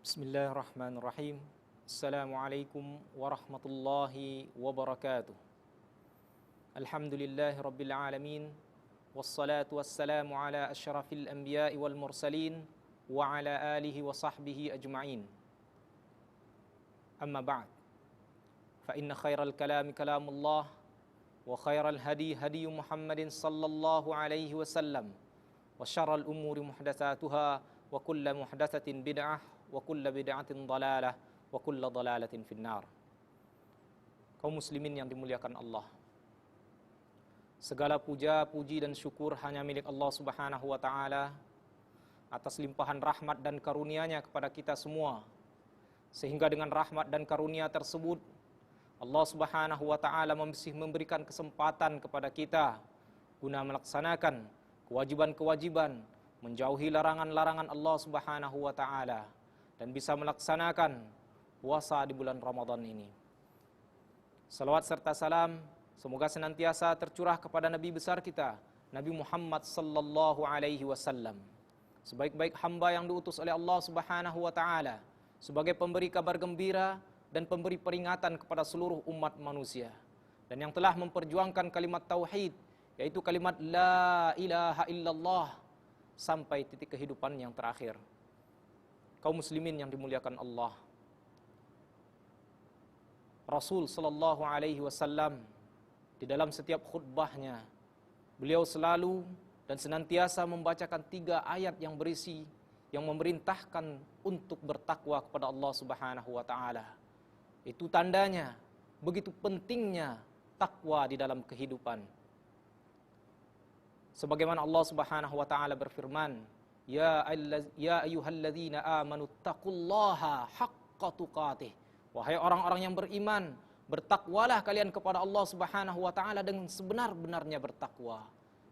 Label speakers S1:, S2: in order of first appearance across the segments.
S1: Bismillahirrahmanirrahim. Assalamualaikum warahmatullahi wabarakatuh. Alhamdulillahi rabbil alamin. Wassalatu wassalamu ala asyrafil anbiya'i wal mursalin wa ala alihi wa sahbihi ajma'in. Amma ba'd. Fa inna khairal kalami kalamullah wa khairal hadi hadi Muhammadin sallallahu alaihi wasallam wa syarrul umuri muhdatsatuha wa kullu muhdatsatin bid'ah wa kullu bid'atin dhalalah wa kullu dhalalatin finnar. Kaum muslimin yang dimuliakan Allah, segala puja, puji dan syukur hanya milik Allah Subhanahu wa taala atas limpahan rahmat dan karunia-Nya kepada kita semua. Sehingga dengan rahmat dan karunia tersebut Allah Subhanahu wa taala masih memberikan kesempatan kepada kita guna melaksanakan kewajiban-kewajiban, menjauhi larangan-larangan Allah Subhanahu wa taala, dan bisa melaksanakan puasa di bulan Ramadan ini. Salawat serta salam semoga senantiasa tercurah kepada Nabi besar kita, Nabi Muhammad sallallahu alaihi wasallam, sebaik-baik hamba yang diutus oleh Allah Subhanahu wa taala sebagai pemberi kabar gembira dan pemberi peringatan kepada seluruh umat manusia, dan yang telah memperjuangkan kalimat tauhid, yaitu kalimat la ilaha illallah, sampai titik kehidupan yang terakhir. Kaum muslimin yang dimuliakan Allah, Rasul sallallahu alaihi wasallam di dalam setiap khutbahnya beliau selalu dan senantiasa membacakan 3 ayat yang berisi yang memerintahkan untuk bertakwa kepada Allah Subhanahu wa taala. Itu tandanya begitu pentingnya takwa di dalam kehidupan. Sebagaimana Allah Subhanahu wa taala berfirman, Ya ayyuhalladzina amanu taqullaha haqqa tuqatih. Wahai orang-orang yang beriman, bertakwalah kalian kepada Allah Subhanahu wa taala dengan sebenar-benarnya bertakwa.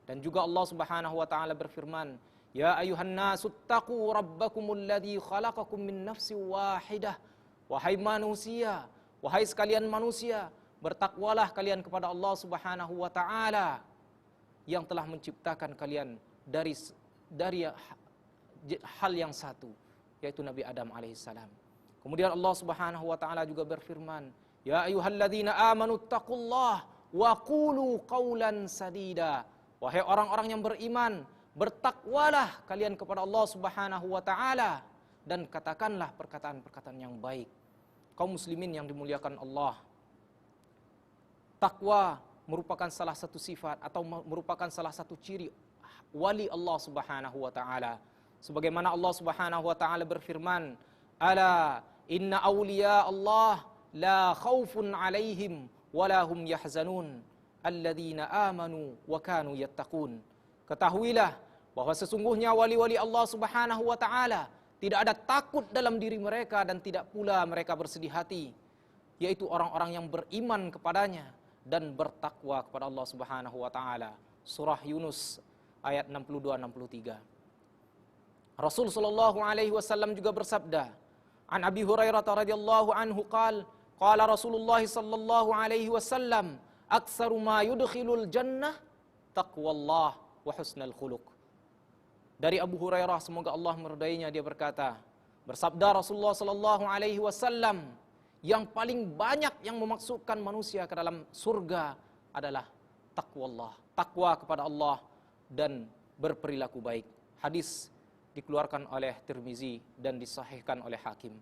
S1: Dan juga Allah Subhanahu wa taala berfirman, Ya ayyuhan nasu taqu rabbakumul ladzi khalaqakum min nafsin wahidah. Wahai manusia, wahai sekalian manusia, bertakwalah kalian kepada Allah Subhanahu wa taala yang telah menciptakan kalian dari hal yang satu, yaitu Nabi Adam alaihissalam. Kemudian Allah Subhanahu wa taala juga berfirman, Ya ayyuhalladzina amanu taqullah wa qulu qawlan sadida. Wahai orang-orang yang beriman, bertakwalah kalian kepada Allah Subhanahu wa taala dan katakanlah perkataan-perkataan yang baik. Kaum muslimin yang dimuliakan Allah, takwa merupakan salah satu sifat atau merupakan salah satu ciri wali Allah Subhanahu wa taala. Sebagaimana Allah Subhanahu wa taala berfirman, Ala inna awliya Allah la khaufun alaihim wala hum yahzanun alladzina amanu wa kanu yattaqun. Ketahuilah bahwa sesungguhnya wali-wali Allah Subhanahu wa taala tidak ada takut dalam diri mereka dan tidak pula mereka bersedih hati, yaitu orang-orang yang beriman kepadanya dan bertakwa kepada Allah Subhanahu wa taala. Surah Yunus ayat 62-63. Rasul sallallahu alaihi wasallam juga bersabda, An Abi Hurairah radhiyallahu anhu qala Rasulullah sallallahu alaihi wasallam, aktsaru ma yudkhilul jannah taqwallah wa husnul khuluq. Dari Abu Hurairah, semoga Allah meridainya, dia berkata, bersabda Rasulullah sallallahu alaihi wasallam, yang paling banyak yang memasukkan manusia ke dalam surga adalah taqwallah, takwa kepada Allah dan berperilaku baik. Hadis dikeluarkan oleh Tirmizi dan disahihkan oleh Hakim.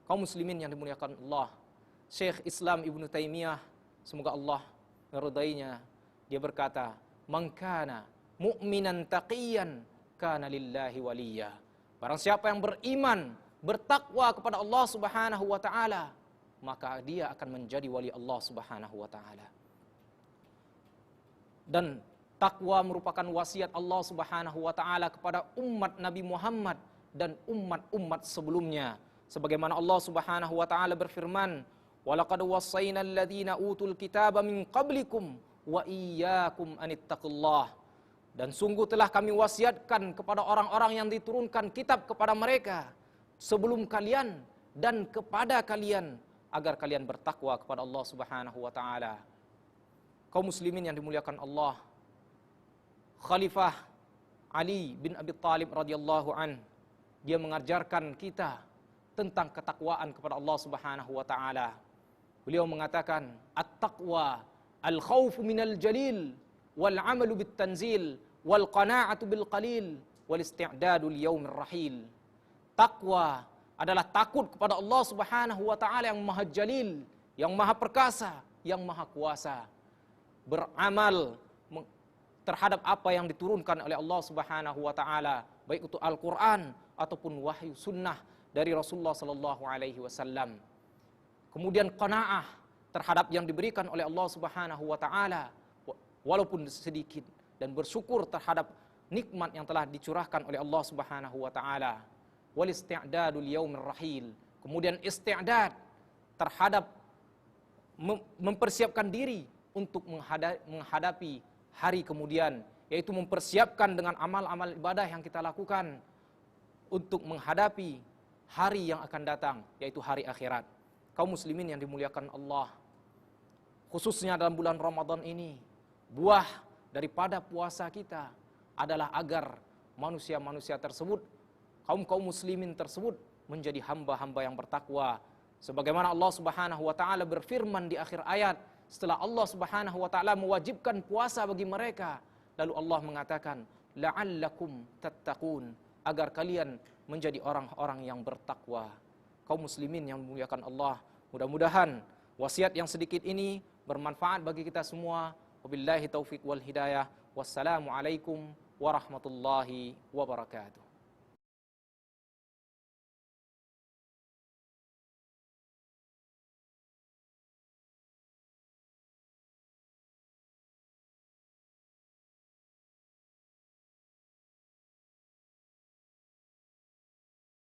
S1: Kaum muslimin yang dimuliakan Allah, Syekh Islam Ibnu Taimiyah, semoga Allah meridainya, dia berkata, Man kana mu'minan taqiyan kana lillahi waliyya. Barang siapa yang beriman, bertakwa kepada Allah Subhanahu wa taala, maka dia akan menjadi wali Allah Subhanahu wa taala. Dan takwa merupakan wasiat Allah Subhanahu wa taala kepada umat Nabi Muhammad dan umat-umat sebelumnya. Sebagaimana Allah Subhanahu wa taala berfirman, "Walaqad wassayna alladziina utul kitaba min qablikum wa iyyakum anittaqullah." Dan sungguh telah kami wasiatkan kepada orang-orang yang diturunkan kitab kepada mereka sebelum kalian dan kepada kalian agar kalian bertakwa kepada Allah Subhanahu wa taala. Kaum muslimin yang dimuliakan Allah, Khalifah Ali bin Abi Thalib radhiyallahu an, dia mengajarkan kita tentang ketakwaan kepada Allah Subhanahu wa taala. Beliau mengatakan, "At-taqwa al-khaufu minal jalil wal 'amalu bit tanzil wal qana'atu bil qalil wal isti'dadu li yaumir rahil." Takwa adalah takut kepada Allah Subhanahu wa taala yang Maha Jalil, yang Maha Perkasa, yang Maha Kuasa. Beramal terhadap apa yang diturunkan oleh Allah Subhanahu wa taala, baik itu Al-Qur'an ataupun wahyu sunnah dari Rasulullah sallallahu alaihi wasallam. Kemudian qanaah terhadap yang diberikan oleh Allah Subhanahu wa taala walaupun sedikit, dan bersyukur terhadap nikmat yang telah dicurahkan oleh Allah Subhanahu wa taala. Wal isti'dadu li yaumir rahil. Kemudian isti'dad terhadap mempersiapkan diri untuk menghadapi hari kemudian, yaitu mempersiapkan dengan amal-amal ibadah yang kita lakukan untuk menghadapi hari yang akan datang, yaitu hari akhirat. Kaum muslimin yang dimuliakan Allah, khususnya dalam bulan Ramadan ini, buah daripada puasa kita adalah agar manusia-manusia tersebut, kaum muslimin tersebut menjadi hamba-hamba yang bertakwa. Sebagaimana Allah Subhanahu wa taala berfirman di akhir ayat, setelah Allah Subhanahu wa taala mewajibkan puasa bagi mereka, lalu Allah mengatakan, la'allakum tattaqun, agar kalian menjadi orang-orang yang bertakwa. Kaum muslimin yang memuliakan Allah, mudah-mudahan wasiat yang sedikit ini bermanfaat bagi kita semua. Wabillahi taufiq wal hidayah. Wassalamualaikum warahmatullahi wabarakatuh.